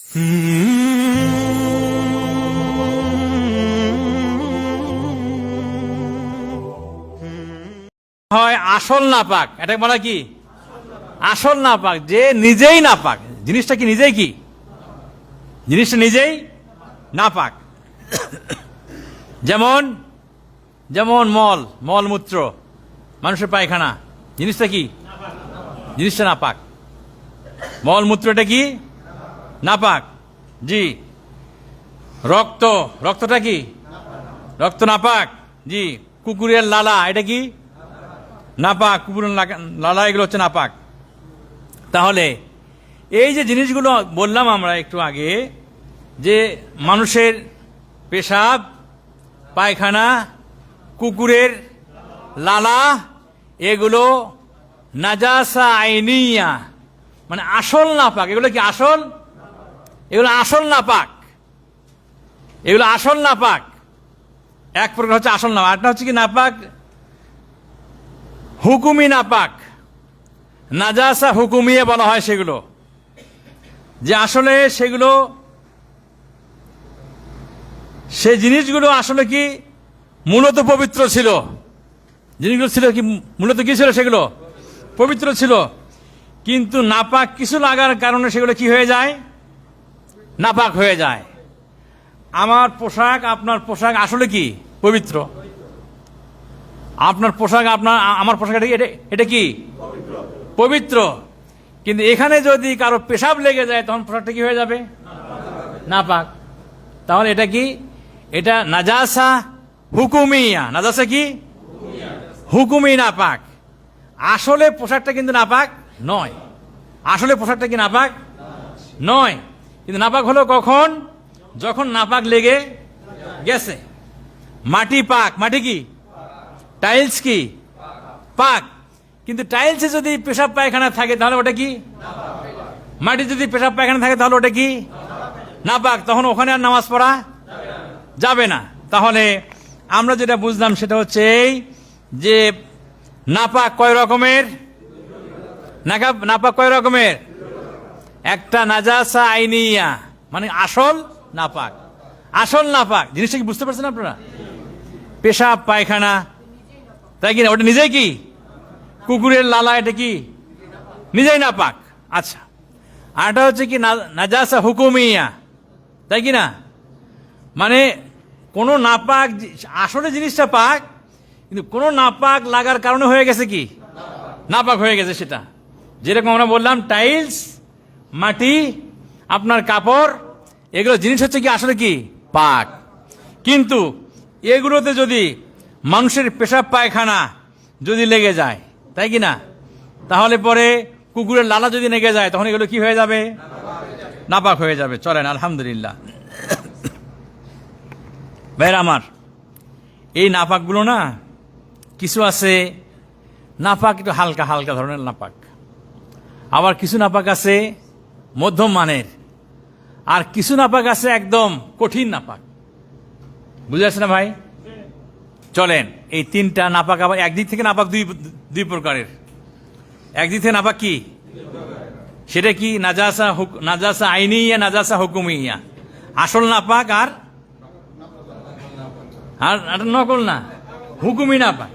হয় আসল নাপাক, এটা বলা কি আসল নাপাক, যে নিজেই নাপাক। জিনিসটা কি নিজেই কি জিনিসটা নিজেই নাপাক। যেমন যেমন মলমূত্র, মানুষের পায়খানা, জিনিসটা কি জিনিসটা নাপাক। মলমূত্রটা কি নাপাক, জি। রক্তটা কি রক্ত নাপাক, জি। কুকুরের লালা, এটা কি নাপাক, কুকুরের লালা এগুলো হচ্ছে নাপাক। তাহলে এই যে জিনিসগুলো বললাম আমরা একটু আগে, যে মানুষের পেশাব, পায়খানা, কুকুরের লালা, এগুলো নাজাসা আইনিয়া, মানে আসল নাপাক। এগুলো কি আসল? এগুলো আসল নাপাক, এগুলো আসল নাপাক। এক প্রকার হচ্ছে আসল নাপাক, আরেকটা হচ্ছে কি নাপাক হুকুমি নাপাক, নাজাসা হুকুমিয়ে বলা হয় সেগুলো, যে আসলে সেগুলো সে জিনিসগুলো আসলে কি মূলত পবিত্র ছিল। জিনিসগুলো ছিল কি মূলত কি ছিল, সেগুলো পবিত্র ছিল, কিন্তু নাপাক কিছু লাগার কারণে সেগুলো কি হয়ে যায়, নাপাক হয়ে যায়। আমার পোশাক, আপনার পোশাক আসলে কি পবিত্র। আপনার পোশাক, আমার পোশাক, এটা কি পবিত্র, কিন্তু এখানে যদি কারো পেশাব লেগে যায় তখন পোশাকটা কি হয়ে যাবে, নাপাক। তাহলে এটা কি, এটা নাজাসা হুকুমিয়া। নাজাসা কি হুকুমি নাপাক। আসলে পোশাকটা কিন্তু নাপাক নয়, আসলে পোশাকটা কি নাপাক নয়, কিন্তু নাপাক হলো কখন, যখন নাপাক লেগে গেছে। মাটি পাক, মাটি কি, টাইলস কি পাক, কিন্তু টাইলসে যদি পেশাব পায়খানা থাকে তাহলে ওটা কি, মাটি যদি পেশাব পায়খানা থাকে তাহলে ওটা কি নাপাক, তখন ওখানে আর নামাজ পড়া যাবে না। তাহলে আমরা যেটা বুঝলাম সেটা হচ্ছে এই, যে নাপাক কয় রকমের, নাপাক কয় রকমের, একটা নাজাসা আইনিয়া, মানে আসল নাপাক। আসল নাপাক জিনিসটা কি বুঝতে পারছেন আপনারা? পেশাব পায়খানা, তাই কি না, ওটা নিজেই কি, কুকুরের লালা, এটা কি নিজেই নাপাক। আচ্ছা, আরটা হচ্ছে কি নাজাসা হুকুমিয়া, তাই কি না, মানে কোনো নাপাক, আসলে জিনিসটা পাক, কিন্তু কোনো নাপাক লাগার কারণে হয়ে গেছে কি, নাপাক হয়ে গেছে সেটা। যেরকম আমরা বললাম টাইলস, মাটি, আপনার কাপড়, এগুলো জিনিস হচ্ছে কি আসলে কি পাক, কিন্তু এগুলোতে যদি মানুষের পেশাব পায়খানা যদি লেগে যায়, তাই কি না, তাহলে পরে কুকুরের লালা যদি লেগে যায় তখন এগুলো কি হয়ে যাবে, নাপাক হয়ে যাবে। চলেন, আলহামদুলিল্লাহ। ভাইরা আমার, এই নাপাকগুলো না, কিছু আছে নাপাক একটু হালকা হালকা ধরনের নাপাক, আবার কিছু নাপাক আছে মধ্যম মানের, আর কিছু নাপাক আছে একদম কঠিন নাপাক। বুঝে আসছে না ভাই? চলেন, এই তিনটা নাপাক, আবার একদিক থেকে নাপাক দুই প্রকারের। একদিক থেকে নাপাক কি, সেটা কি নাজাসা আইনিয়া, নাজাসা হুকুমিয়া, আসল নাপাক, আর নকল না, হুকুমি নাপাক,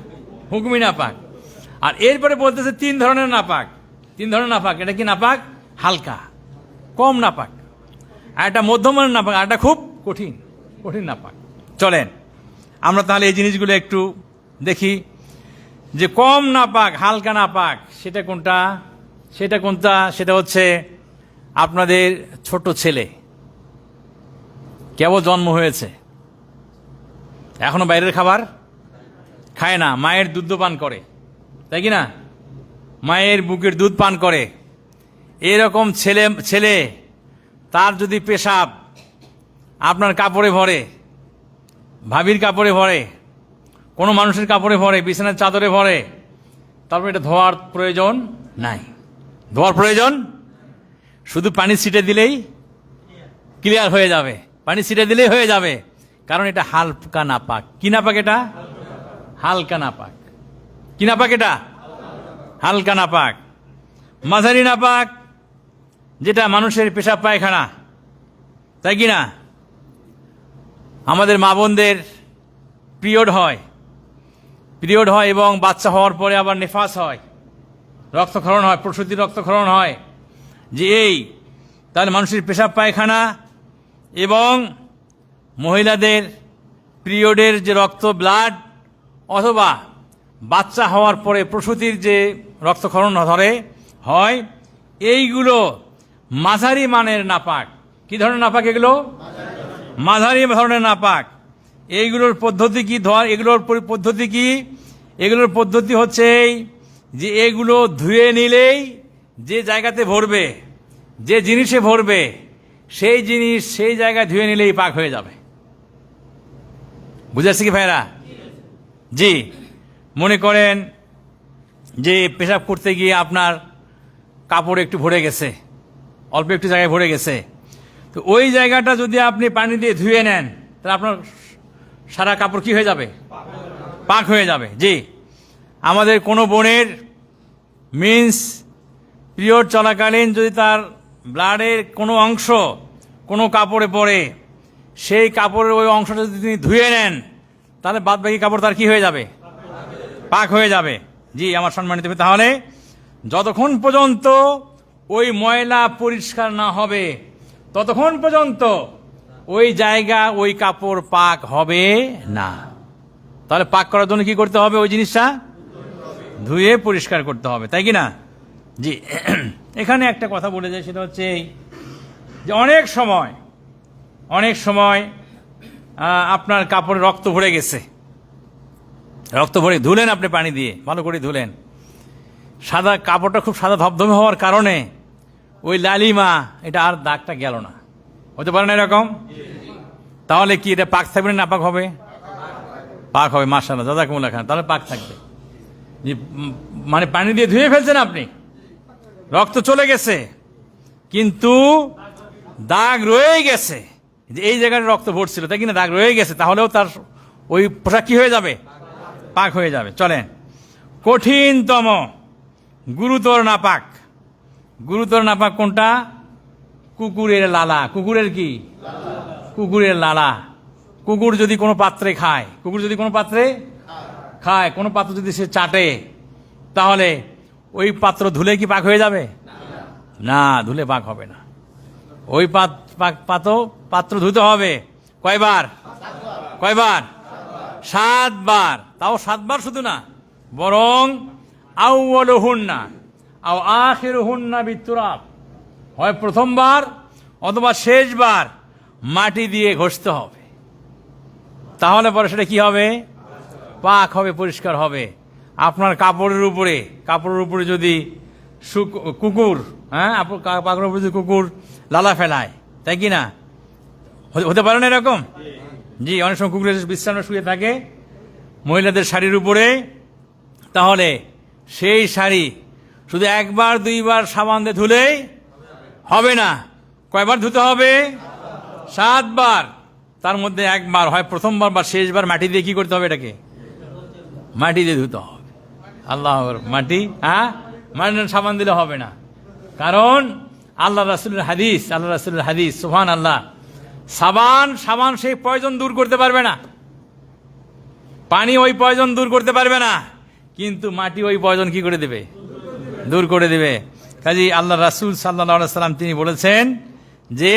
হুকুমি নাপাক। আর এরপরে বলতেছে তিন ধরনের নাপাক, তিন ধরনের নাপাক। এটা কি নাপাক হালকা, কম নাপাক, আর একটা মধ্যমানের নাপাক, আর একটা খুব কঠিন কঠিন নাপাক। চলেন আমরা তাহলে এই জিনিসগুলো একটু দেখি, যে কম নাপাক, হালকা নাপাক সেটা কোনটা, সেটা কোনটা, সেটা হচ্ছে আপনাদের ছোট ছেলে, কেবল জন্ম হয়েছে, এখনো বাইরের খাবার খায় না, মায়ের দুধ পান করে, তাই কি না, মায়ের বুকের দুধ পান করে, এরকম ছেলে তার যদি পেশাব আপনার কাপড়ে ভরে, ভাবির কাপড়ে ভরে, কোনো মানুষের কাপড়ে ভরে, বিছানার চাদরে ভরে, তারপর এটা ধোয়ার প্রয়োজন নাই, ধোয়ার প্রয়োজন, শুধু পানি ছিটে দিলেই ক্লিয়ার হয়ে যাবে, পানি ছিটে দিলেই হয়ে যাবে, কারণ এটা হালকা নাপাক। কি নাপাক এটা? হালকা নাপাক। কি নাপাক এটা? হালকা নাপাক। মাঝারি নাপাক যেটা মানুষের পেশাব পায়খানা, তাই কি না? আমাদের মা বোনদের পিরিয়ড হয় এবং বাচ্চা হওয়ার পরে আবার নেফাস হয়, রক্তক্ষরণ হয়, প্রসূতির রক্তক্ষরণ হয়। যে এই তাহলে মানুষের পেশাব পায়খানা এবং মহিলাদের পিরিয়ডের যে রক্ত ব্লাড অথবা বাচ্চা হওয়ার পরে প্রসূতির যে রক্তক্ষরণ হয়, এইগুলো মাঝারি মানের নাপাক। কি ধরনের নাপাক এগুলো? মাঝারি ধরনের নাপাক। এইগুলোর পদ্ধতি কি? এগুলোর পদ্ধতি হচ্ছে যে এগুলো ধুয়ে নিলেই যে জায়গাতে ভরবে, যে জিনিসে ভরবে, সেই জিনিস সেই জায়গায় ধুয়ে নিলেই পাক হয়ে যাবে। বুঝাচ্ছি কি ভাইরা? জি, মনে করেন যে পেশাব করতে গিয়ে আপনার কাপড় একটু ভরে গেছে, অল্প একটু জায়গায় ভরে গেছে, তো ওই জায়গাটা যদি আপনি পানি দিয়ে ধুয়ে নেন তাহলে আপনার সারা কাপড় কি হয়ে যাবে? পাক হয়ে যাবে। জি, আমাদের কোনো বোনের মিন্স পিরিয়ড চলাকালীন যদি তার ব্লাডের কোনো অংশ কোনো কাপড়ে পড়ে, সেই কাপড়ের ওই অংশটা যদি তিনি ধুয়ে নেন তাহলে বাদ বাকি কাপড় তার কি হয়ে যাবে? পাক হয়ে যাবে। জি আমার সম্মানিত, তাহলে যতক্ষণ পর্যন্ত ওই ময়লা পরিষ্কার না হবে ততক্ষণ পর্যন্ত ওই জায়গা ওই কাপড় পাক হবে না। তাহলে পাক করার জন্য কি করতে হবে? ওই জিনিসটা ধুয়ে পরিষ্কার করতে হবে, তাই কি না? জি, এখানে একটা কথা বলে যায়, সেটা হচ্ছে যে অনেক সময় আপনার কাপড়ে রক্ত ভরে গেছে, রক্ত ভরে ধুলেন আপনি পানি দিয়ে, ভালো করে ধুলেন, সাদা কাপড়টা খুব সাদা ধবধবে হওয়ার কারণে ওই লালিমা এটা আর দাগটা গেল না, হতে পারে না এরকম? তাহলে কি এটা পাক থাকবে না পাক হবে? পাক হবে। মাশাআল্লাহ, জাযাকুমুল্লাহ খান। তাহলে পাক থাকবে। যে মানে পানি দিয়ে ধুয়ে ফেলছেন আপনি, রক্ত চলে গেছে কিন্তু দাগ রয়ে গেছে, যে এই জায়গায় রক্ত ভরছিল, তাই কিনা দাগ রয়ে গেছে, তাহলেও তার ওই পোশাক কি হয়ে যাবে? পাক হয়ে যাবে। চলেন, কঠিনতম গুরুতর নাপাক কোনটা? কুকুরের লালা। কুকুরের কি? কুকুরের লালা। কুকুর যদি কোনো পাত্রে খায়, কোনো পাত্র যদি সে চাটে, তাহলে ওই পাত্র ধুলে কি পাক হয়ে যাবে? না, ধুলে পাক হবে না। ওই পাত্র ধুতে হবে কয়বার? 7 বার। তাও 7 বার শুধু না, বরং আউয়ালুহুন্না আও আখিরুহুন্না বিতুরাব, হয় প্রথমবার অথবা শেষবার মাটি দিয়ে ঘষতে হবে। তাহলে পরে সেটা কি হবে? পাক হবে, পরিষ্কার হবে। আপনার কাপড়ের উপরে যদি কুকুর, কাপড়ের উপরে যদি কুকুর লালা ফেলায়, তাই কি না? হতে পারে না এরকম? জি, অনেক সময় কুকুরের বিশ্রামে শুয়ে থাকে মহিলাদের শাড়ির উপরে, তাহলে সেই শাড়ি শুধু 1 বার 2 বার সাবান দিয়ে ধুলেই হবে না। কয়বার ধুতে হবে? 7 বার। তার মধ্যে 1 বার হয় প্রথমবার বা শেষবার মাটি দিয়ে কি করতে হবে? এটাকে মাটি দিয়ে ধুতে হবে। আল্লাহ, মাটি, সাবান দিলে হবে না। কারণ আল্লাহ রাসূলের হাদিস, সুবহানাল্লাহ, সাবান সেই পয়জন দূর করতে পারবে না, পানি ওই পয়জন দূর করতে পারবে না, কিন্তু মাটি ওই পয়জন কি করে দেবে? দূর করে দেবে। কাজী আল্লাহ রাসূল সাল্লাল্লাহু আলাইহি সাল্লাম তিনি বলেছেন যে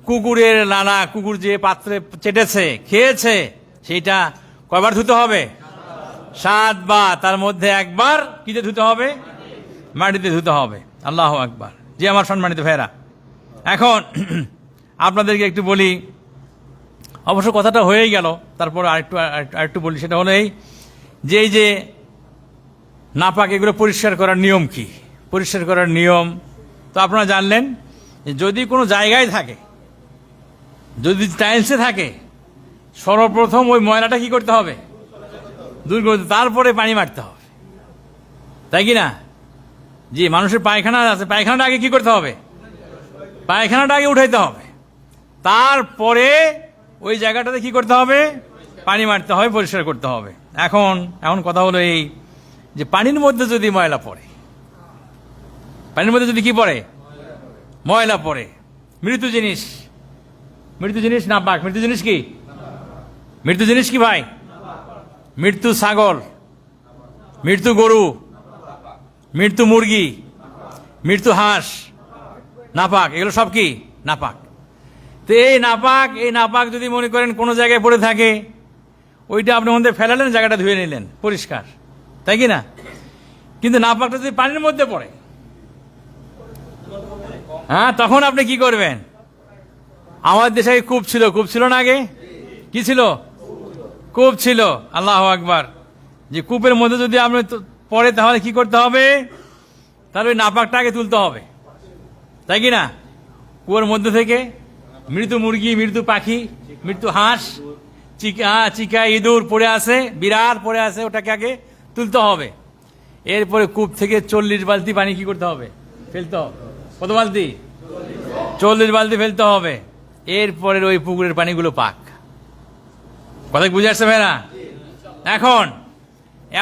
কুকুরের লালা, কুকুর যে পাত্রে চেটেছে, খেয়েছে, সেইটা কয়বার ধুতে হবে? 7 বার। তার মধ্যে 1 বার কিতে ধুতে হবে? মাটিতে ধুতে হবে। আল্লাহু আকবার। জি আমার সম্মানিত ভাইরা, এখন আপনাদেরকে একটু বলি, অবশ্য কথাটা হয়েই গেল, তারপর আরেকটু বলি। সেটা হলো এই যে নাপাক, এগুলো পরিষ্কার করার নিয়ম কি? পরিষ্কার করার নিয়ম তো আপনারা জানলেন। যদি কোনো জায়গায় থাকে, যদি টাইলসে থাকে, সর্বপ্রথম ওই ময়লাটা কি করতে হবে? দূর করতে, তারপরে পানি মারতে হবে, তাই কি না? জি, মানুষের পায়খানা আছে, পায়খানাটা আগে কি করতে হবে? পায়খানাটা আগে উঠাইতে হবে, তারপরে ওই জায়গাটাতে কি করতে হবে? পানি মারতে হবে, পরিষ্কার করতে হবে। এখন কথা হলো এই যে পানির মধ্যে যদি ময়লা পড়ে, পানির মধ্যে যদি কি পড়ে? ময়লা পড়ে, মৃত জিনিস, মৃত্যু জিনিস নাপাক। মৃত্যু জিনিস কি? মৃত্যু জিনিস কি ভাই? মৃত্যু ছাগল, মৃত্যু গরু, মৃত্যু মুরগি, মৃত্যু হাঁস নাপাক। এগুলো সব কি? নাপাক। তো এই নাপাক যদি মনে করেন কোনো জায়গায় পড়ে থাকে, ওইটা আপনি মধ্যে ফেলালেন, জায়গাটা ধুয়ে নিলেন, পরিষ্কার, তাই কি না? কিন্তু নাপাকটা যদি পানির মধ্যে পড়ে, হ্যাঁ, তখন আপনি কি করবেন? আমাদের দেশে কূপ ছিল না আগে? কি ছিল? কূপ ছিল। আল্লাহু আকবার। যে কূপের মধ্যে যদি আপনি পড়ে, তাহলে কি করতে হবে? তাহলে ওই নাপাকটা আগে তুলতে হবে, তাই কি না? কুয়োর মধ্যে থেকে মৃত্যু মুরগি, মৃত্যু পাখি, মৃত্যু হাঁস, চিকা ইঁদুর পড়ে আছে, বিড়াল পড়ে আছে, ওটাকে আগে তুলতে হবে। এরপরে কূপ থেকে 40 বালতি পানি কি করতে হবে? ফেলতে হবে। কত বালতি? 40 বালতি ফেলতে হবে। এরপরে ওই পুকুরের পানিগুলো পাক। কথা বুঝে আসছে ভাইরা? এখন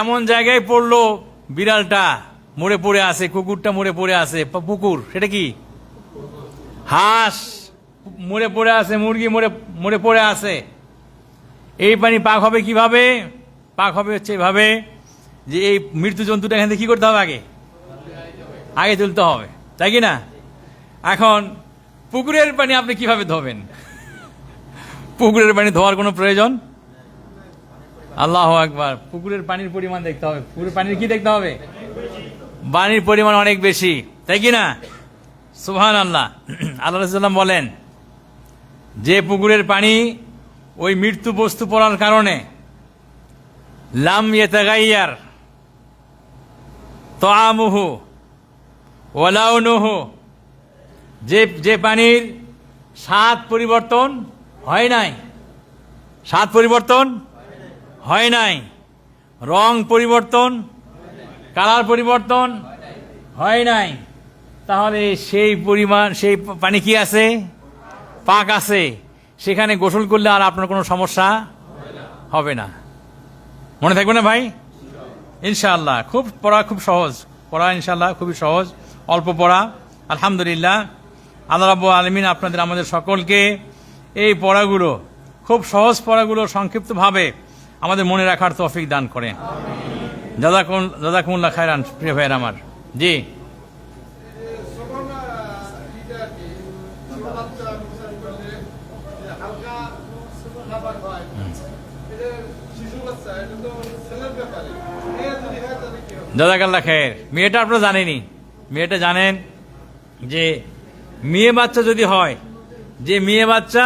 এমন জায়গায় পড়লো, বিড়ালটা মরে পড়ে আছে, কুকুরটা মরে পড়ে আছে, পুকুর সেটা কি? হাঁস মরে পড়ে আছে, মুরগি মরে পড়ে আছে। এই পানি পাক হবে কিভাবে? পাক হবে হচ্ছে এভাবে যে এই মৃত্যু জন্তুটা এখান থেকে কি করতে হবে? আগে তুলতে হবে, তাই কি না? এখন পুকুরের পানি আপনি কিভাবে ধোবেন? পুকুরের পানি ধোয়ার কোনো প্রয়োজন? আল্লাহু আকবার। পুকুরের পানির পরিমাণ দেখতে হবে। পুকুরের পানির কি দেখতে হবে? পানির পরিমাণ অনেক বেশি, তাই কি না? সুবহানাল্লাহ। আল্লাহ রাসূল বলেন যে পুকুরের পানি ওই মৃত্যু বস্তু পড়ার কারণে লাম ইয়াতাগাইয়ার তাআমুহু ওয়া লাউনুহু, যে পানির স্বাদ পরিবর্তন হয় নাই, স্বাদ পরিবর্তন হয় নাই, রং পরিবর্তন, কালার পরিবর্তন হয় নাই, তাহলে সেই পানি কি আছে? পাক আছে। সেখানে গোসল করলে আর আপনার কোনো সমস্যা হবে না। মনে থাকবে না ভাই? ইনশাআল্লাহ। খুব সহজ পড়া, ইনশাআল্লাহ খুবই সহজ, অল্প পড়া। আলহামদুলিল্লাহ, আল্লাহ রাব্বুল আলামিন আপনাদের আমাদের সকলকে এই পড়াগুলো, খুব সহজ পড়াগুলো সংক্ষিপ্তভাবে আমাদের মনে রাখার তৌফিক দান করেন। জাযাকুমুল্লাহ খায়রান। প্রিয় ভাইয়ের আমার, জি জাযাকাল্লাহ খায়ের। মেয়েটা আপনারা জানেনই, মেয়েটা জানেন যে মেয়ে বাচ্চা যদি হয়, যে মেয়ে বাচ্চা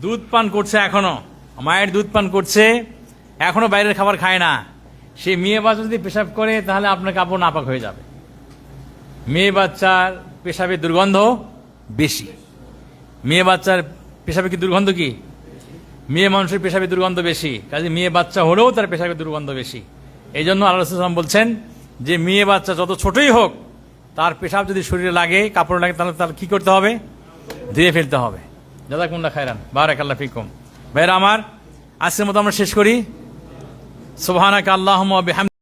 দুধ পান করছে, এখনো মায়ের দুধ পান করছে, এখনো বাইরের খাবার খায় না, সে মেয়ে বাচ্চা যদি পেশাব করে, তাহলে আপনার কাপড় নাপাক হয়ে যাবে। মেয়ে বাচ্চার পেশাবে দুর্গন্ধ বেশি। মেয়ে বাচ্চার পেশাবে কি দুর্গন্ধ? কি মেয়ে মানুষের পেশাবে দুর্গন্ধ বেশি, কাজে মেয়ে বাচ্চা হলেও তার পেশাবে দুর্গন্ধ বেশি। এই জন্য আল্লাহ রাসূল সাল্লাল্লাহু আলাইহি ওয়াসাল্লাম বলছেন যে মেয়ে বাচ্চা যত ছোটই হোক, তার পেশাব যদি শরীরে লাগে, কাপড় লাগে, তাহলে তার কি করতে হবে? ধুয়ে ফেলতে হবে। জাযাকুমুল্লাহ খায়রান, বারাকাল্লাহু ফিকুম। ভাইরা আমার, আজকের মতো আমরা শেষ করি। সুবহানাকা আল্লাহুম্মা ওয়া বিহামদিকা।